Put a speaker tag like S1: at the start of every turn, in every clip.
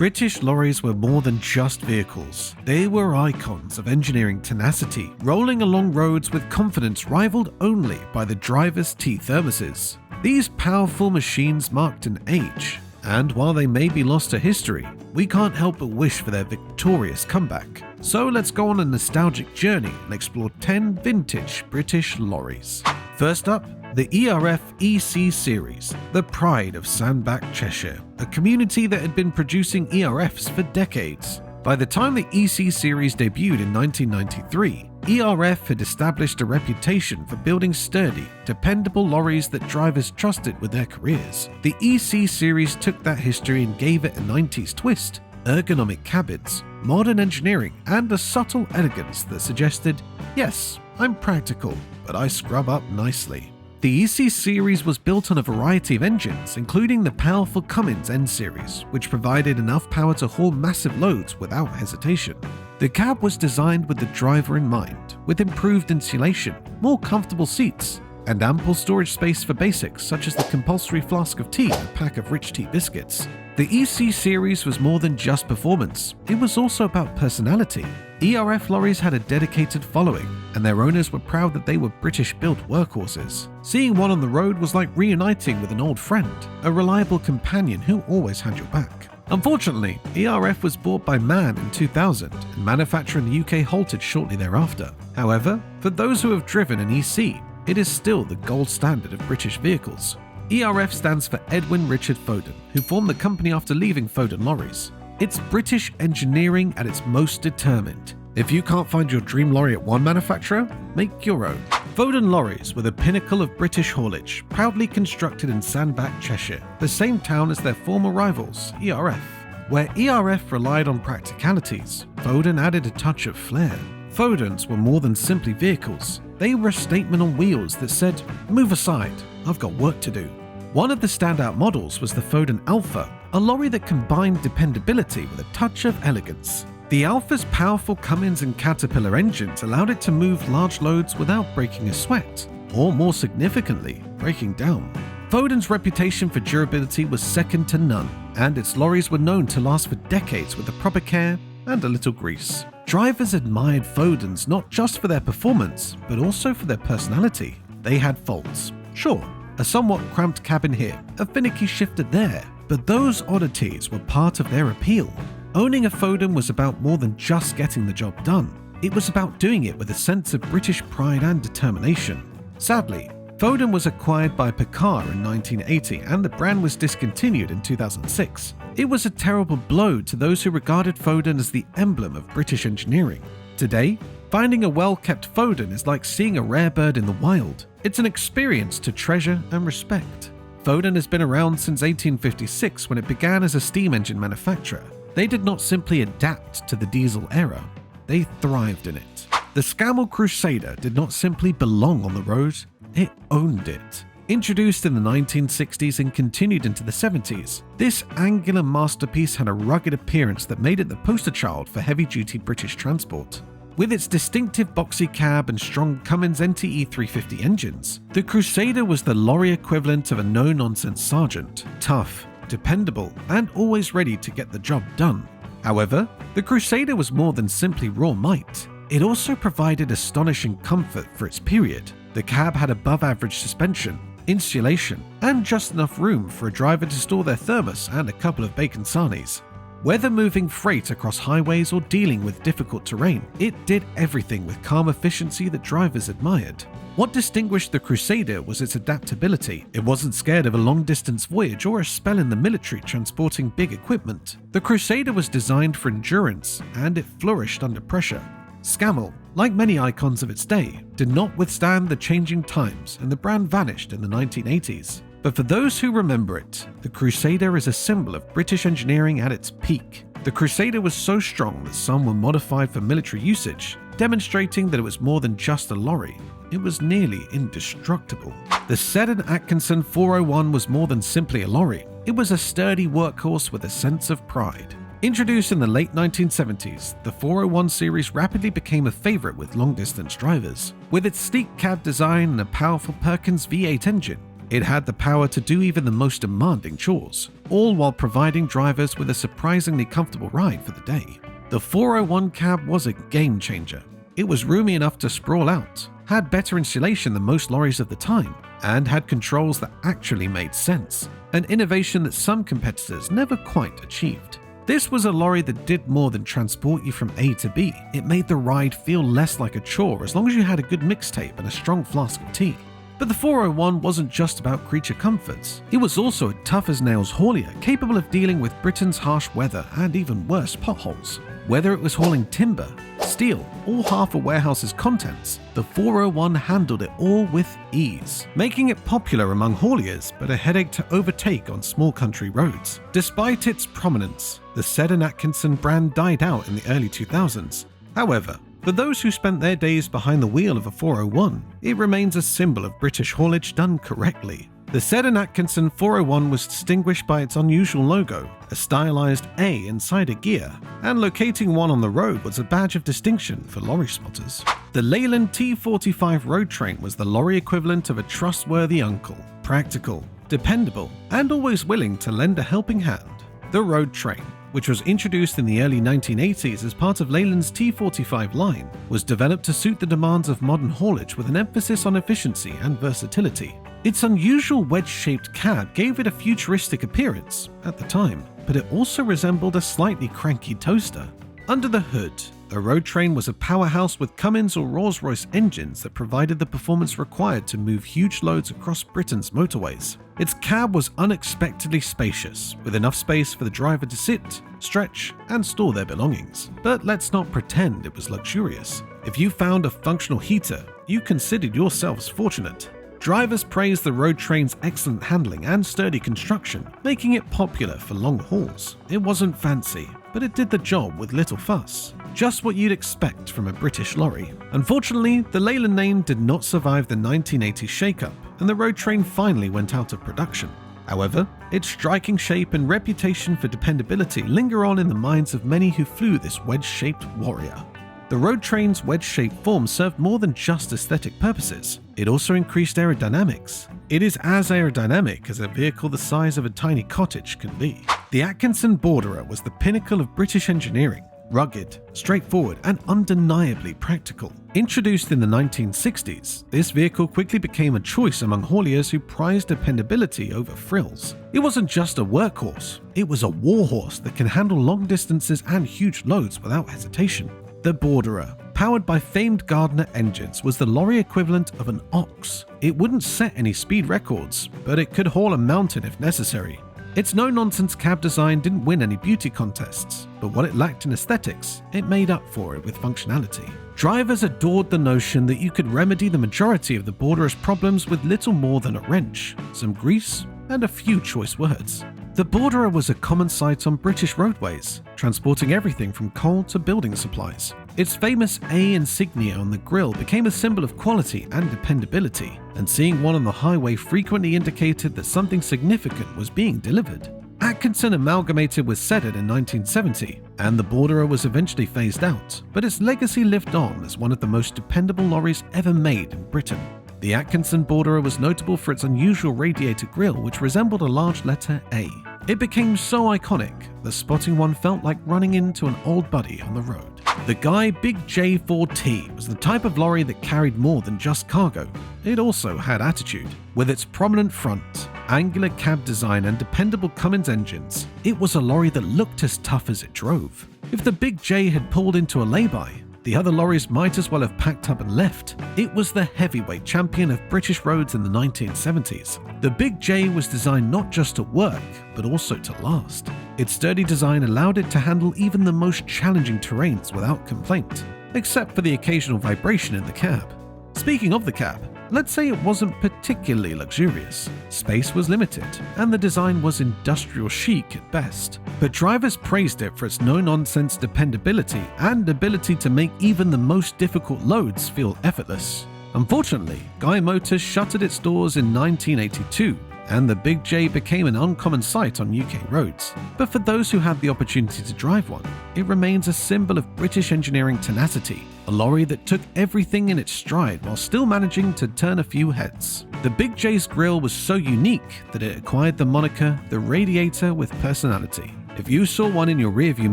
S1: British lorries were more than just vehicles. They were icons of engineering tenacity, rolling along roads with confidence rivaled only by the driver's tea thermoses. These powerful machines marked an age, and while they may be lost to history, we can't help but wish for their victorious comeback. So let's go on a nostalgic journey and explore 10 vintage British lorries. First up, the ERF EC Series, the pride of Sandbach, Cheshire, a community that had been producing ERFs for decades. By the time the EC Series debuted in 1993, ERF had established a reputation for building sturdy, dependable lorries that drivers trusted with their careers. The EC Series took that history and gave it a 90s twist, ergonomic cabins, modern engineering, and a subtle elegance that suggested, yes, I'm practical, but I scrub up nicely. The EC Series was built on a variety of engines, including the powerful Cummins N Series, which provided enough power to haul massive loads without hesitation. The cab was designed with the driver in mind, with improved insulation, more comfortable seats, and ample storage space for basics such as the compulsory flask of tea and a pack of rich tea biscuits. The EC Series was more than just performance, it was also about personality. ERF lorries had a dedicated following, and their owners were proud that they were British-built workhorses. Seeing one on the road was like reuniting with an old friend, a reliable companion who always had your back. Unfortunately, ERF was bought by MAN in 2000, and manufacture in the UK halted shortly thereafter. However, for those who have driven an EC, it is still the gold standard of British vehicles. ERF stands for Edwin Richard Foden, who formed the company after leaving Foden Lorries. It's British engineering at its most determined. If you can't find your dream lorry at one manufacturer, make your own. Foden Lorries were the pinnacle of British haulage, proudly constructed in Sandbach, Cheshire, the same town as their former rivals, ERF. Where ERF relied on practicalities, Foden added a touch of flair. Fodens were more than simply vehicles. They were a statement on wheels that said, "Move aside, I've got work to do." One of the standout models was the Foden Alpha, a lorry that combined dependability with a touch of elegance. The Alpha's powerful Cummins and Caterpillar engines allowed it to move large loads without breaking a sweat, or more significantly, breaking down. Foden's reputation for durability was second to none, and its lorries were known to last for decades with the proper care and a little grease. Drivers admired Fodens not just for their performance, but also for their personality. They had faults, sure, a somewhat cramped cabin here, a finicky shifter there, but those oddities were part of their appeal. Owning a Foden was about more than just getting the job done. It was about doing it with a sense of British pride and determination. Sadly, Foden was acquired by Picard in 1980 and the brand was discontinued in 2006. It was a terrible blow to those who regarded Foden as the emblem of British engineering. Today, finding a well-kept Foden is like seeing a rare bird in the wild. It's an experience to treasure and respect. Foden has been around since 1856 when it began as a steam engine manufacturer. They did not simply adapt to the diesel era, they thrived in it. The Scammell Crusader did not simply belong on the road, it owned it. Introduced in the 1960s and continued into the 70s, this angular masterpiece had a rugged appearance that made it the poster child for heavy-duty British transport. With its distinctive boxy cab and strong Cummins NTE 350 engines, the Crusader was the lorry equivalent of a no-nonsense sergeant, tough, dependable, and always ready to get the job done. However, the Crusader was more than simply raw might. It also provided astonishing comfort for its period. The cab had above-average suspension, insulation, and just enough room for a driver to store their thermos and a couple of bacon sarnies. Whether moving freight across highways or dealing with difficult terrain, it did everything with calm efficiency that drivers admired. What distinguished the Crusader was its adaptability. It wasn't scared of a long-distance voyage or a spell in the military transporting big equipment. The Crusader was designed for endurance, and it flourished under pressure. Scammell, like many icons of its day, did not withstand the changing times, and the brand vanished in the 1980s. But for those who remember it, the Crusader is a symbol of British engineering at its peak. The Crusader was so strong that some were modified for military usage, demonstrating that it was more than just a lorry. It was nearly indestructible. The Seddon Atkinson 401 was more than simply a lorry. It was a sturdy workhorse with a sense of pride. Introduced in the late 1970s, the 401 series rapidly became a favorite with long-distance drivers. With its sleek cab design and a powerful Perkins V8 engine, It had the power to do even the most demanding chores, all while providing drivers with a surprisingly comfortable ride for the day. The 401 cab was a game changer. It was roomy enough to sprawl out, had better insulation than most lorries of the time, and had controls that actually made sense, an innovation that some competitors never quite achieved. This was a lorry that did more than transport you from A to B. It made the ride feel less like a chore as long as you had a good mixtape and a strong flask of tea. But the 401 wasn't just about creature comforts. It was also a tough-as-nails haulier, capable of dealing with Britain's harsh weather and even worse potholes. Whether it was hauling timber, steel, or half a warehouse's contents, the 401 handled it all with ease, making it popular among hauliers but a headache to overtake on small country roads. Despite its prominence, the Seddon Atkinson brand died out in the early 2000s. However, for those who spent their days behind the wheel of a 401, it remains a symbol of British haulage done correctly. The Seddon Atkinson 401 was distinguished by its unusual logo, a stylized A inside a gear, and locating one on the road was a badge of distinction for lorry spotters. The Leyland T45 Road train was the lorry equivalent of a trustworthy uncle, practical, dependable, and always willing to lend a helping hand. The road train, which was introduced in the early 1980s as part of Leyland's T45 line, was developed to suit the demands of modern haulage with an emphasis on efficiency and versatility. Its unusual wedge-shaped cab gave it a futuristic appearance at the time, but it also resembled a slightly cranky toaster. Under the hood, the road train was a powerhouse with Cummins or Rolls-Royce engines that provided the performance required to move huge loads across Britain's motorways. Its cab was unexpectedly spacious, with enough space for the driver to sit, stretch, and store their belongings. But let's not pretend it was luxurious. If you found a functional heater, you considered yourselves fortunate. Drivers praised the road train's excellent handling and sturdy construction, making it popular for long hauls. It wasn't fancy, but it did the job with little fuss. Just what you'd expect from a British lorry. Unfortunately, the Leyland name did not survive the 1980s shake-up, and the road train finally went out of production. However, its striking shape and reputation for dependability linger on in the minds of many who flew this wedge-shaped warrior. The road train's wedge-shaped form served more than just aesthetic purposes. It also increased aerodynamics. It is as aerodynamic as a vehicle the size of a tiny cottage can be. The Atkinson Borderer was the pinnacle of British engineering, rugged, straightforward, and undeniably practical. Introduced in the 1960s, this vehicle quickly became a choice among hauliers who prized dependability over frills. It wasn't just a workhorse, it was a warhorse that can handle long distances and huge loads without hesitation. The Borderer, powered by famed Gardner engines, was the lorry equivalent of an ox. It wouldn't set any speed records, but it could haul a mountain if necessary. Its no-nonsense cab design didn't win any beauty contests, but what it lacked in aesthetics, it made up for it with functionality. Drivers adored the notion that you could remedy the majority of the Borderer's problems with little more than a wrench, some grease, and a few choice words. The Borderer was a common sight on British roadways, transporting everything from coal to building supplies. Its famous A insignia on the grille became a symbol of quality and dependability, and seeing one on the highway frequently indicated that something significant was being delivered. Atkinson amalgamated with Seddon in 1970, and the Borderer was eventually phased out, but its legacy lived on as one of the most dependable lorries ever made in Britain. The Atkinson Borderer was notable for its unusual radiator grille, which resembled a large letter A. It became so iconic that spotting one felt like running into an old buddy on the road. The Guy Big J4T was the type of lorry that carried more than just cargo. It also had attitude. With its prominent front, angular cab design, and dependable Cummins engines, it was a lorry that looked as tough as it drove. If the Big J had pulled into a lay-by, the other lorries might as well have packed up and left. It was the heavyweight champion of British roads in the 1970s. The Big J was designed not just to work, but also to last. Its sturdy design allowed it to handle even the most challenging terrains without complaint, except for the occasional vibration in the cab. Speaking of the cab, let's say it wasn't particularly luxurious. Space was limited, and the design was industrial chic at best. But drivers praised it for its no-nonsense dependability and ability to make even the most difficult loads feel effortless. Unfortunately, Guy Motors shuttered its doors in 1982, and the Big J became an uncommon sight on UK roads. But for those who had the opportunity to drive one, it remains a symbol of British engineering tenacity, a lorry that took everything in its stride while still managing to turn a few heads. The Big J's grille was so unique that it acquired the moniker the radiator with personality. If you saw one in your rearview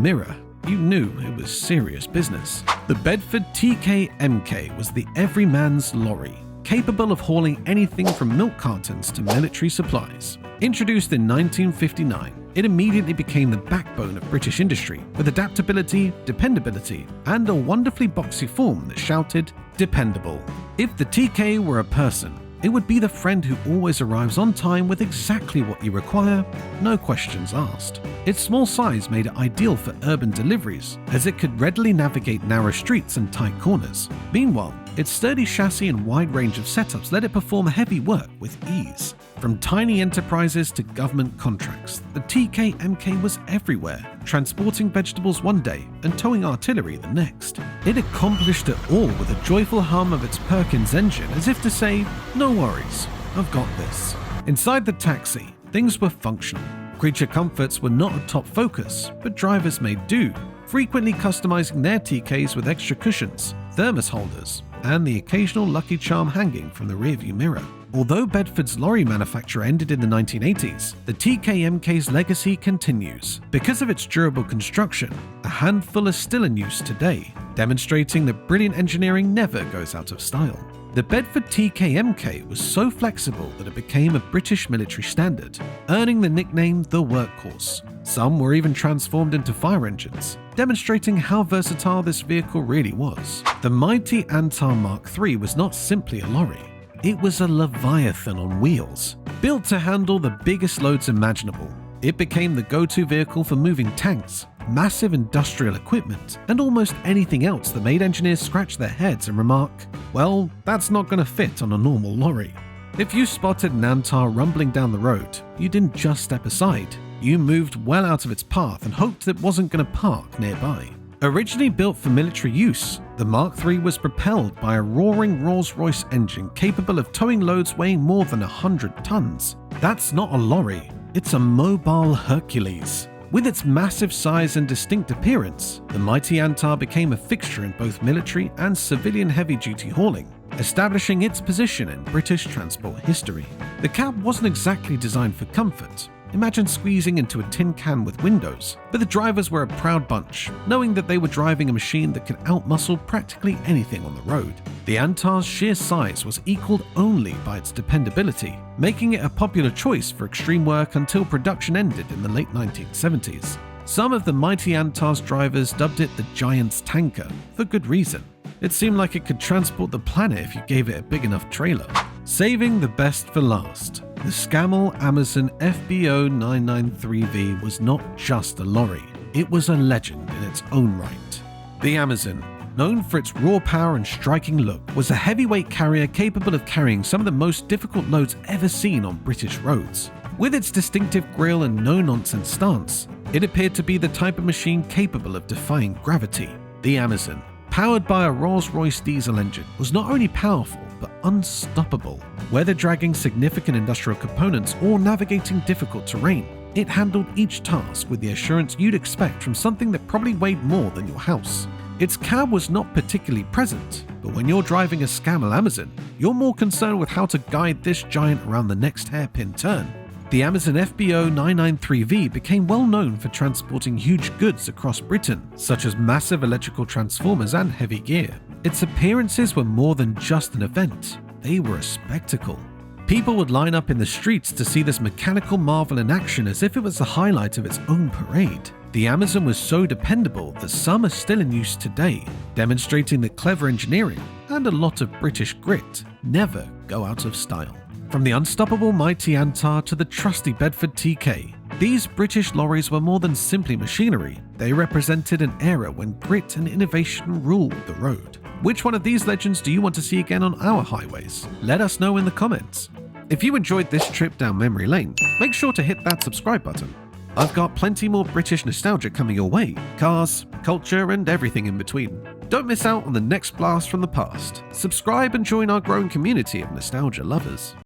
S1: mirror, you knew it was serious business. The Bedford TK-MK was the everyman's lorry, capable of hauling anything from milk cartons to military supplies. Introduced in 1959, it immediately became the backbone of British industry, with adaptability, dependability, and a wonderfully boxy form that shouted, "Dependable." If the TK were a person, it would be the friend who always arrives on time with exactly what you require, no questions asked. Its small size made it ideal for urban deliveries, as it could readily navigate narrow streets and tight corners. Meanwhile, its sturdy chassis and wide range of setups let it perform heavy work with ease. From tiny enterprises to government contracts, the TK-MK was everywhere, transporting vegetables one day and towing artillery the next. It accomplished it all with a joyful hum of its Perkins engine, as if to say, "No worries, I've got this." Inside the taxi, things were functional. Creature comforts were not a top focus, but drivers made do, frequently customizing their TKs with extra cushions, thermos holders, and the occasional Lucky Charm hanging from the rearview mirror. Although Bedford's lorry manufacture ended in the 1980s, the TK-MK's legacy continues. Because of its durable construction, a handful is still in use today, demonstrating that brilliant engineering never goes out of style. The Bedford TK-MK was so flexible that it became a British military standard, earning the nickname the workhorse. Some were even transformed into fire engines, demonstrating how versatile this vehicle really was. The mighty Antar Mk3 was not simply a lorry. It was a leviathan on wheels, built to handle the biggest loads imaginable. It became the go-to vehicle for moving tanks, massive industrial equipment, and almost anything else that made engineers scratch their heads and remark, "Well, that's not going to fit on a normal lorry." If you spotted an Antar rumbling down the road, you didn't just step aside. You moved well out of its path and hoped it wasn't going to park nearby. Originally built for military use, the Mk3 was propelled by a roaring Rolls-Royce engine capable of towing loads weighing more than 100 tons. That's not a lorry, it's a mobile Hercules. With its massive size and distinct appearance, the mighty Antar became a fixture in both military and civilian heavy-duty hauling, establishing its position in British transport history. The cab wasn't exactly designed for comfort. Imagine squeezing into a tin can with windows, but the drivers were a proud bunch, knowing that they were driving a machine that could outmuscle practically anything on the road. The Antar's sheer size was equaled only by its dependability, making it a popular choice for extreme work until production ended in the late 1970s. Some of the mighty Antar's drivers dubbed it the Giant's Tanker, for good reason. It seemed like it could transport the planet if you gave it a big enough trailer. Saving the best for last, the Scammell Amazon FBO 993V was not just a lorry, it was a legend in its own right. The Amazon, known for its raw power and striking look, was a heavyweight carrier capable of carrying some of the most difficult loads ever seen on British roads. With its distinctive grille and no-nonsense stance, it appeared to be the type of machine capable of defying gravity. The Amazon, powered by a Rolls-Royce diesel engine, was not only powerful but unstoppable. Whether dragging significant industrial components or navigating difficult terrain, it handled each task with the assurance you'd expect from something that probably weighed more than your house. Its cab was not particularly present, but when you're driving a Scammell Amazon, you're more concerned with how to guide this giant around the next hairpin turn. The Amazon FBO 993V became well known for transporting huge goods across Britain, such as massive electrical transformers and heavy gear. Its appearances were more than just an event, they were a spectacle. People would line up in the streets to see this mechanical marvel in action as if it was the highlight of its own parade. The Amazon was so dependable that some are still in use today, demonstrating that clever engineering and a lot of British grit never go out of style. From the unstoppable mighty Antar to the trusty Bedford TK, these British lorries were more than simply machinery. They represented an era when grit and innovation ruled the road. Which one of these legends do you want to see again on our highways? Let us know in the comments. If you enjoyed this trip down memory lane, make sure to hit that subscribe button. I've got plenty more British nostalgia coming your way, cars, culture, and everything in between. Don't miss out on the next blast from the past. Subscribe and join our growing community of nostalgia lovers.